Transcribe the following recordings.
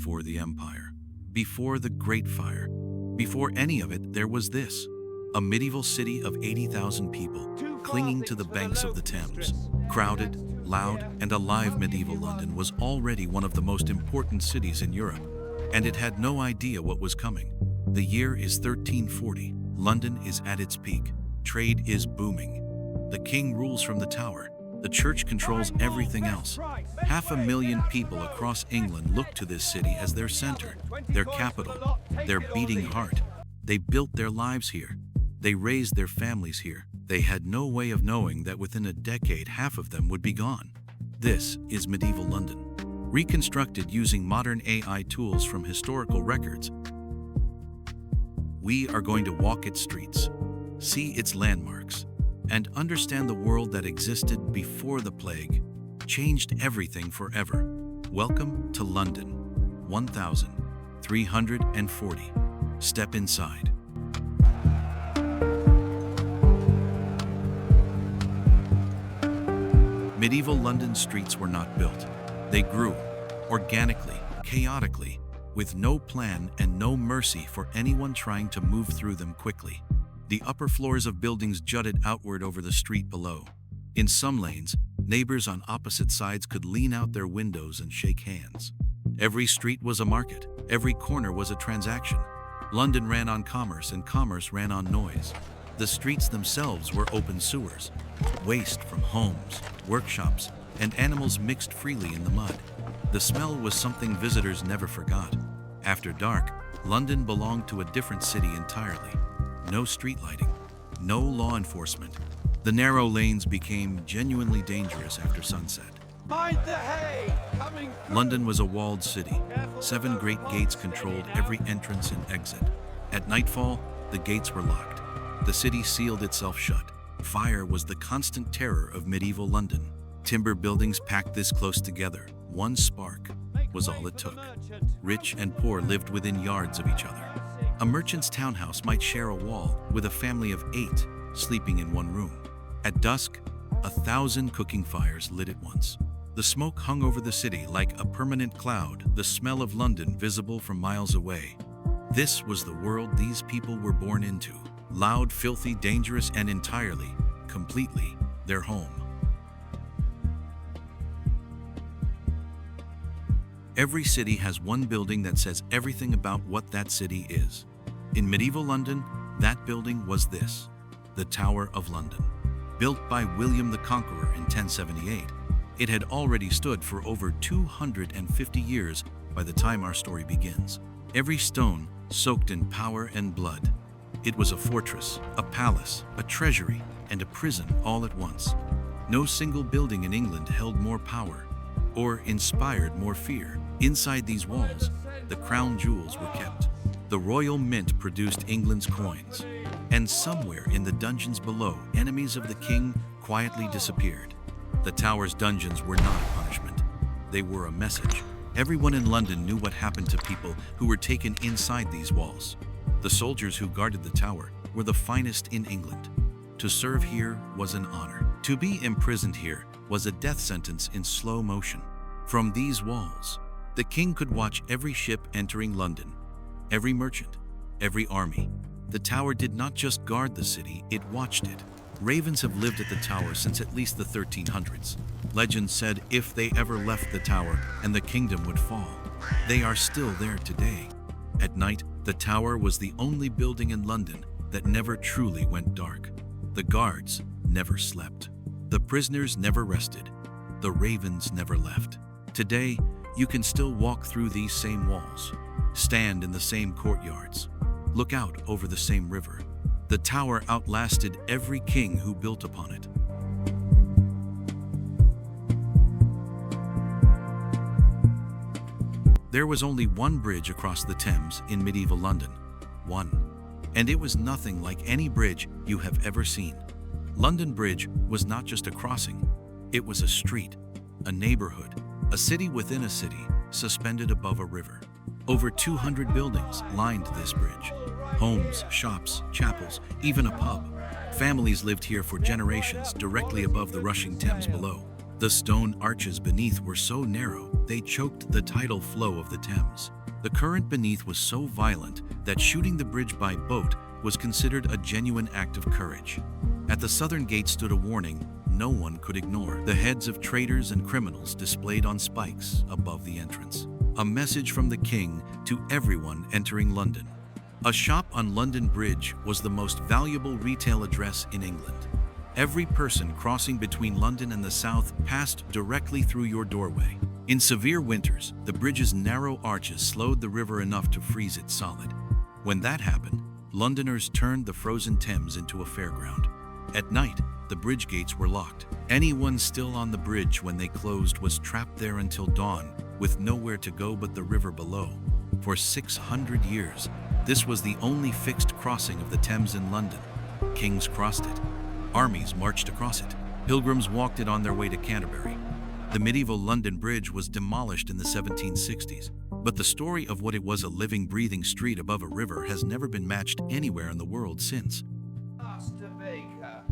before the empire, before the Great Fire, before any of it, there was this: a medieval city of 80,000 people clinging to the banks of the Thames. Crowded, loud, and alive, medieval London was already one of the most important cities in Europe, and it had no idea what was coming. The year is 1340. London is at its peak. Trade is booming. The king rules from the Tower. The church controls everything else. 500,000 people across England look to this city as their center, their capital, their beating heart. They built their lives here. They raised their families here. They had no way of knowing that within a decade, half of them would be gone. This is medieval London, reconstructed using modern AI tools from historical records. We are going to walk its streets, see its landmarks, and understand the world that existed before the plague changed everything forever. Welcome to London, 1340. Step inside. Medieval London streets were not built. They grew, organically, chaotically, with no plan and no mercy for anyone trying to move through them quickly. The upper floors of buildings jutted outward over the street below. In some lanes, neighbors on opposite sides could lean out their windows and shake hands. Every street was a market. Every corner was a transaction. London ran on commerce, and commerce ran on noise. The streets themselves were open sewers. Waste from homes, workshops, and animals mixed freely in the mud. The smell was something visitors never forgot. After dark, London belonged to a different city entirely. No street lighting, no law enforcement. The narrow lanes became genuinely dangerous after sunset. Mind the hay! Coming through. London was a walled city. 7 great gates controlled every entrance and exit. At nightfall, the gates were locked. The city sealed itself shut. Fire was the constant terror of medieval London. Timber buildings packed this close together. One spark was all it took. Rich and poor lived within yards of each other. A merchant's townhouse might share a wall with a family of 8 sleeping in one room. At dusk, 1,000 cooking fires lit at once. The smoke hung over the city like a permanent cloud, the smell of London visible from miles away. This was the world these people were born into. Loud, filthy, dangerous, and entirely, completely, their home. Every city has one building that says everything about what that city is. In medieval London, that building was this: the Tower of London. Built by William the Conqueror in 1078, it had already stood for over 250 years by the time our story begins. Every stone soaked in power and blood. It was a fortress, a palace, a treasury, and a prison all at once. No single building in England held more power or inspired more fear. Inside these walls, the crown jewels were kept. The royal mint produced England's coins. And somewhere in the dungeons below, enemies of the king quietly disappeared. The tower's dungeons were not a punishment. They were a message. Everyone in London knew what happened to people who were taken inside these walls. The soldiers who guarded the tower were the finest in England. To serve here was an honor. To be imprisoned here was a death sentence in slow motion. From these walls, the king could watch every ship entering London, every merchant, every army. The tower did not just guard the city, it watched it. Ravens have lived at the tower since at least the 1300s. Legend said if they ever left the tower and the kingdom would fall. They are still there today. At night, the tower was the only building in London that never truly went dark. The guards never slept. The prisoners never rested. The ravens never left. Today, you can still walk through these same walls, stand in the same courtyards, look out over the same river. The tower outlasted every king who built upon it. There was only one bridge across the Thames in medieval London. One. And it was nothing like any bridge you have ever seen. London Bridge was not just a crossing. It was a street, a neighborhood, a city within a city, suspended above a river. Over 200 buildings lined this bridge. Homes, shops, chapels, even a pub. Families lived here for generations directly above the rushing Thames below. The stone arches beneath were so narrow, they choked the tidal flow of the Thames. The current beneath was so violent that shooting the bridge by boat was considered a genuine act of courage. At the southern gate stood a warning no one could ignore: the heads of traitors and criminals displayed on spikes above the entrance. A message from the king to everyone entering London. A shop on London Bridge was the most valuable retail address in England. Every person crossing between London and the south passed directly through your doorway. In severe winters, the bridge's narrow arches slowed the river enough to freeze it solid. When that happened, Londoners turned the frozen Thames into a fairground. At night, the bridge gates were locked. Anyone still on the bridge when they closed was trapped there until dawn, with nowhere to go but the river below. For 600 years, this was the only fixed crossing of the Thames in London. Kings crossed it. Armies marched across it. Pilgrims walked it on their way to Canterbury. The medieval London Bridge was demolished in the 1760s, but the story of what it was, a living, breathing street above a river, has never been matched anywhere in the world since. Master Baker,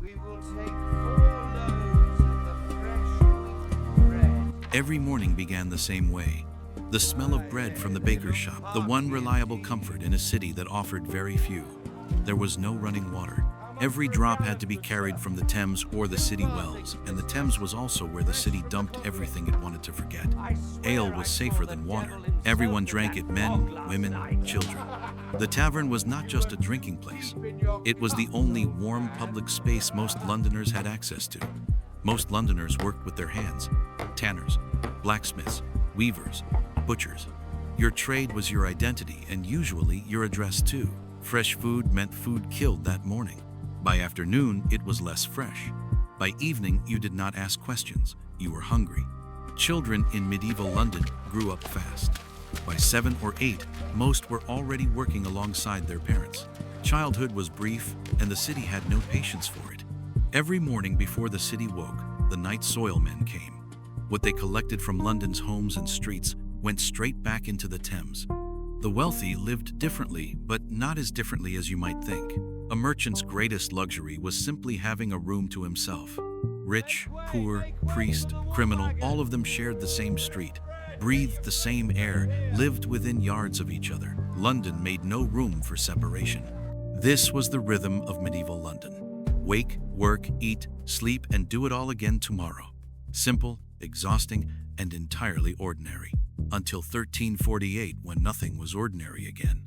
we will take 4 loaves of the fresh wheat bread. Every morning began the same way. The smell of bread from the baker's shop, the one reliable comfort in a city that offered very few. There was no running water. Every drop had to be carried from the Thames or the city wells, and the Thames was also where the city dumped everything it wanted to forget. Ale was safer than water. Everyone drank it: men, women, children. The tavern was not just a drinking place. It was the only warm public space most Londoners had access to. Most Londoners worked with their hands: tanners, blacksmiths, weavers, butchers. Your trade was your identity, and usually your address too. Fresh food meant food killed that morning. By afternoon, it was less fresh. By evening, you did not ask questions. You were hungry. Children in medieval London grew up fast. By 7 or 8, most were already working alongside their parents. Childhood was brief, and the city had no patience for it. Every morning before the city woke, the night soil men came. What they collected from London's homes and streets went straight back into the Thames. The wealthy lived differently, but not as differently as you might think. A merchant's greatest luxury was simply having a room to himself. Rich, poor, priest, criminal, all of them shared the same street, breathed the same air, lived within yards of each other. London made no room for separation. This was the rhythm of medieval London. Wake, work, eat, sleep, and do it all again tomorrow. Simple, exhausting, and entirely ordinary. Until 1348, when nothing was ordinary again.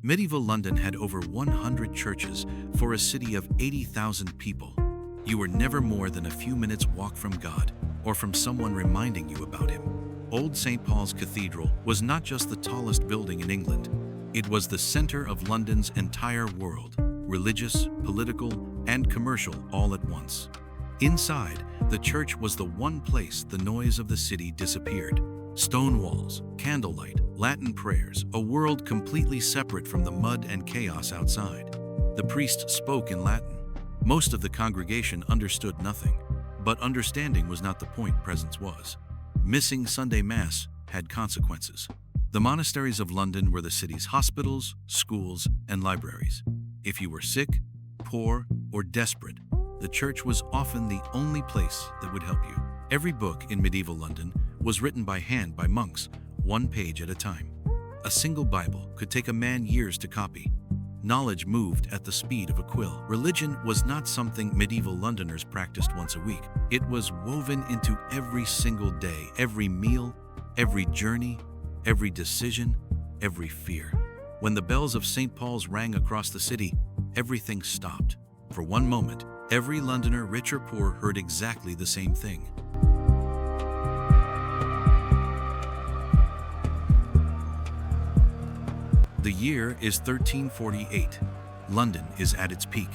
Medieval London had over 100 churches for a city of 80,000 people. You were never more than a few minutes' walk from God, or from someone reminding you about Him. Old St. Paul's Cathedral was not just the tallest building in England. It was the center of London's entire world, religious, political, and commercial all at once. Inside, the church was the one place the noise of the city disappeared. Stone walls, candlelight, Latin prayers, a world completely separate from the mud and chaos outside. The priest spoke in Latin. Most of the congregation understood nothing, but understanding was not the point, presence was. Missing Sunday Mass had consequences. The monasteries of London were the city's hospitals, schools, and libraries. If you were sick, poor, or desperate, the church was often the only place that would help you. Every book in medieval London was written by hand by monks, one page at a time. A single Bible could take a man years to copy. Knowledge moved at the speed of a quill. Religion was not something medieval Londoners practiced once a week. It was woven into every single day, every meal, every journey, every decision, every fear. When the bells of St. Paul's rang across the city, everything stopped. For one moment, every Londoner, rich or poor, heard exactly the same thing. The year is 1348. London is at its peak.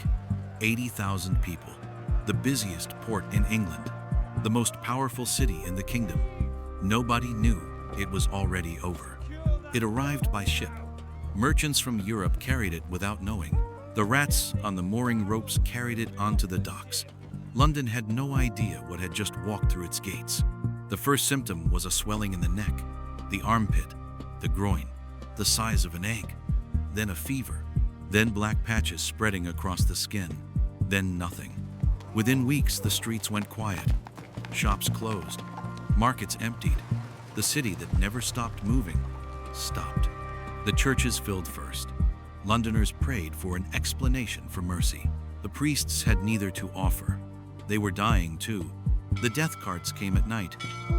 80,000 people. The busiest port in England. The most powerful city in the kingdom. Nobody knew it was already over. It arrived by ship. Merchants from Europe carried it without knowing. The rats on the mooring ropes carried it onto the docks. London had no idea what had just walked through its gates. The first symptom was a swelling in the neck, the armpit, the groin, the size of an egg, then a fever, then black patches spreading across the skin, then nothing. Within weeks, the streets went quiet. Shops closed. Markets emptied. The city that never stopped moving, stopped. The churches filled first. Londoners prayed for an explanation for mercy. The priests had neither to offer. They were dying too. The death carts came at night,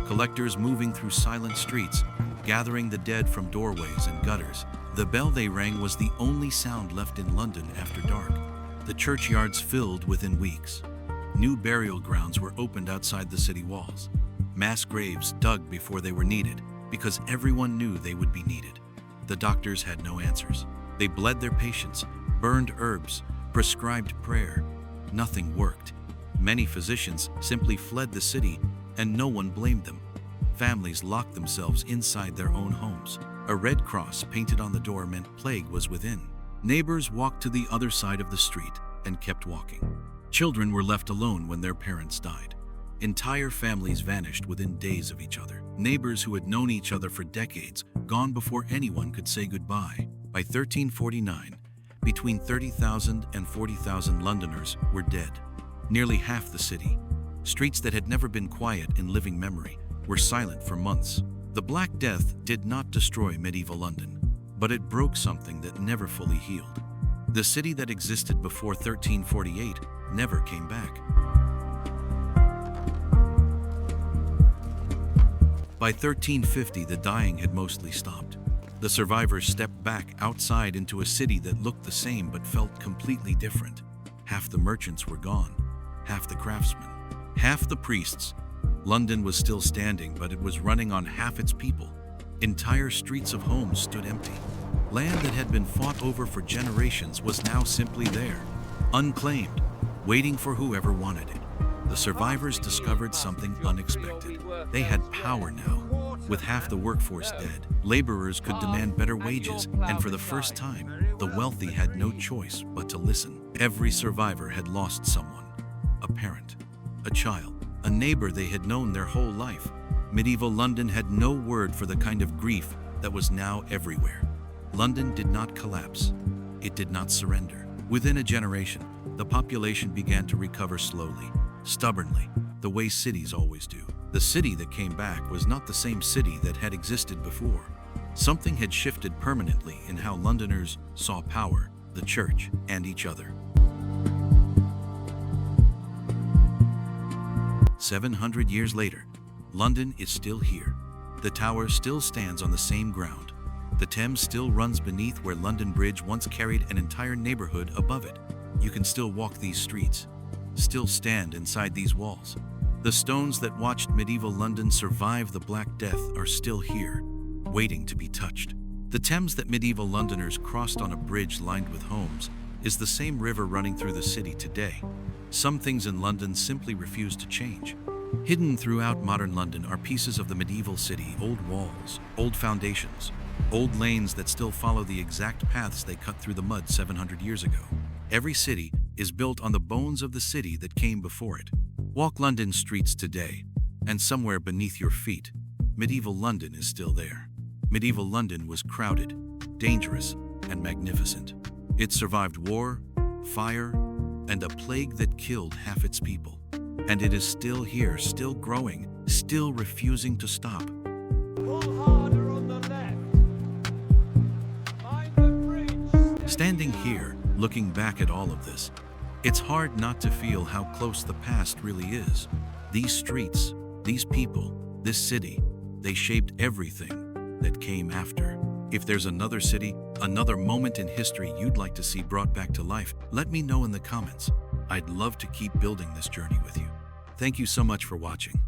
collectors moving through silent streets, gathering the dead from doorways and gutters. The bell they rang was the only sound left in London after dark. The churchyards filled within weeks. New burial grounds were opened outside the city walls. Mass graves dug before they were needed, because everyone knew they would be needed. The doctors had no answers. They bled their patients, burned herbs, prescribed prayer. Nothing worked. Many physicians simply fled the city, and no one blamed them. Families locked themselves inside their own homes. A red cross painted on the door meant plague was within. Neighbors walked to the other side of the street and kept walking. Children were left alone when their parents died. Entire families vanished within days of each other. Neighbors who had known each other for decades, gone before anyone could say goodbye. By 1349, between 30,000 and 40,000 Londoners were dead. Nearly half the city. Streets that had never been quiet in living memory were silent for months. The Black Death did not destroy medieval London, but it broke something that never fully healed. The city that existed before 1348 never came back. By 1350, the dying had mostly stopped. The survivors stepped back outside into a city that looked the same but felt completely different. Half the merchants were gone, half the craftsmen, half the priests. London was still standing, but it was running on half its people. Entire streets of homes stood empty. Land that had been fought over for generations was now simply there, unclaimed, waiting for whoever wanted it. The survivors discovered something unexpected. They had power now. With half the workforce dead, laborers could demand better wages, and for the first time, the wealthy had no choice but to listen. Every survivor had lost someone: a parent, a child, a neighbor they had known their whole life. Medieval London had no word for the kind of grief that was now everywhere. London did not collapse. It did not surrender. Within a generation, the population began to recover slowly, stubbornly, the way cities always do. The city that came back was not the same city that had existed before. Something had shifted permanently in how Londoners saw power, the church, and each other. 700 years later, London is still here. The tower still stands on the same ground. The Thames still runs beneath where London Bridge once carried an entire neighborhood above it. You can still walk these streets, still stand inside these walls. The stones that watched medieval London survive the Black Death are still here, waiting to be touched. The Thames that medieval Londoners crossed on a bridge lined with homes is the same river running through the city today. Some things in London simply refuse to change. Hidden throughout modern London are pieces of the medieval city: old walls, old foundations, old lanes that still follow the exact paths they cut through the mud 700 years ago. Every city is built on the bones of the city that came before it. Walk London streets today, and somewhere beneath your feet, medieval London is still there. Medieval London was crowded, dangerous, and magnificent. It survived war, fire, and a plague that killed half its people. And it is still here, still growing, still refusing to stop. Pull harder on the left. Mind the bridge. Standing here, looking back at all of this, it's hard not to feel how close the past really is. These streets, these people, this city, they shaped everything that came after. If there's another city, another moment in history you'd like to see brought back to life, let me know in the comments. I'd love to keep building this journey with you. Thank you so much for watching.